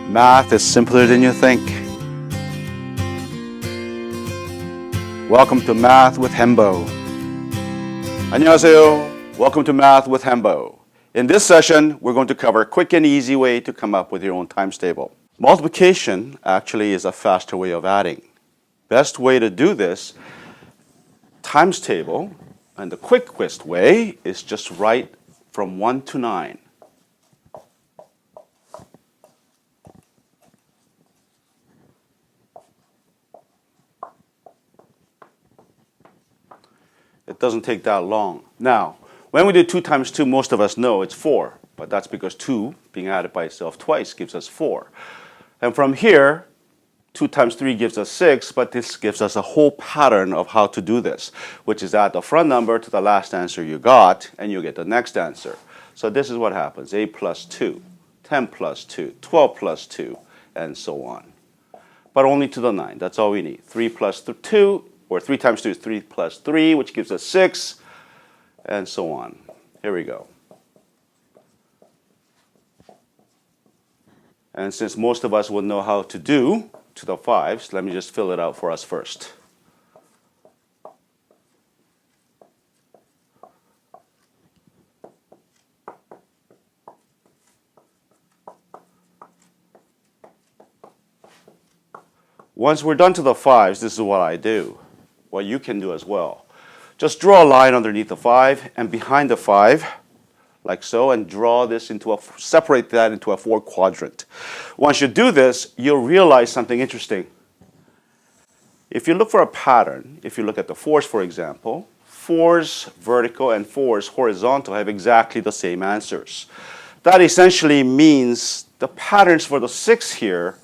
Math is simpler than you think. Welcome to Math with Henbo. 안녕하세요. Welcome to Math with Henbo. In this session, we're going to cover a quick and easy way to come up with your own times table. Multiplication actually is a faster way of adding. Best way to do this, times table, and the quickest way is just write from 1 to 9. It doesn't take that long. Now, when we do 2 times 2, most of us know it's 4, but that's because 2 being added by itself twice gives us 4. And from here, 2 times 3 gives us 6, but this gives us a whole pattern of how to do this, which is add the front number to the last answer you got, and you get the next answer. So this is what happens: 8 plus 2, 10 plus 2, 12 plus 2, and so on. But only to the 9, that's all we need. 3 plus 2, or 3 times 2 is 3 plus 3, which gives us 6, and so on. Here we go. And since most of us will know how to do to the 5s, let me just fill it out for us first. Once we're done to the 5s, this is what I do. What you can do as well. Just draw a line underneath the 5 and behind the 5, like so, and draw this into separate that into a 4 quadrant. Once you do this, you'll realize something interesting. If you look for a pattern, if you look at the 4s, for example, 4s vertical and 4s horizontal have exactly the same answers. That essentially means the patterns for the 6 here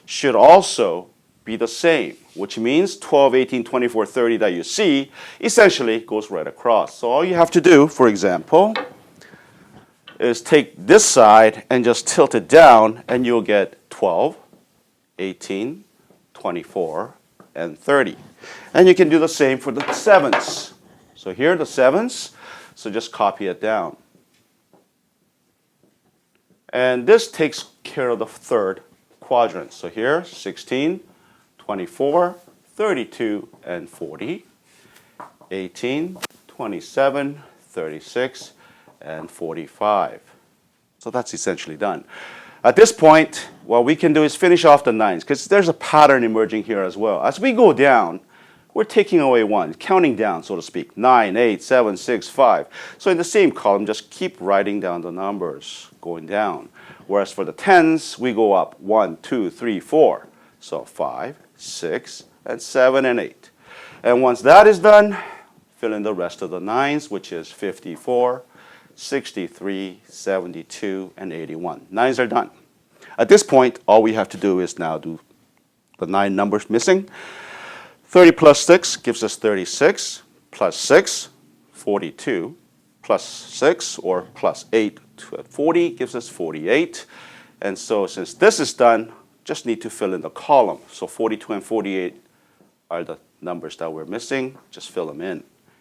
should also be the same, which means 12, 18, 24, 30 that you see essentially goes right across. So all you have to do, for example, is take this side and just tilt it down, and you'll get 12, 18, 24, and 30. And you can do the same for the 7s. So here are the 7s, so just copy it down. And this takes care of the 3rd quadrant. So here, 16, 24, 32, and 40, 18, 27, 36, and 45. So that's essentially done. At this point, what we can do is finish off the 9s, because there's a pattern emerging here as well. As we go down, we're taking away 1, counting down, so to speak. 9, 8, 7, 6, 5. So in the same column, just keep writing down the numbers going down. Whereas for the 10s, we go up 1, 2, 3, 4. So 5, 6, and 7, and 8. And once that is done, fill in the rest of the 9s, which is 54, 63, 72, and 81. 9s are done. At this point, all we have to do is now do the 9 numbers missing. 30 plus 6 gives us 36, plus 6, 42, plus 6, or plus 8, 40 gives us 48. And so since this is done, just need to fill in the column. So 42 and 48 are the numbers that we're missing. Just fill them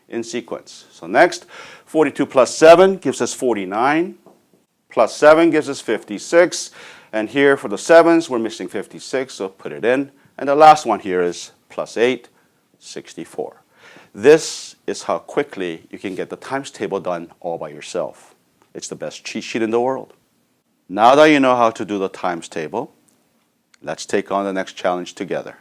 in sequence. So next, 42 plus 7 gives us 49. Plus 7 gives us 56. And here for the 7s, we're missing 56, so put it in. And the last one here is plus 8, 64. This is how quickly you can get the times table done all by yourself. It's the best cheat sheet in the world. Now that you know how to do the times table, let's take on the next challenge together.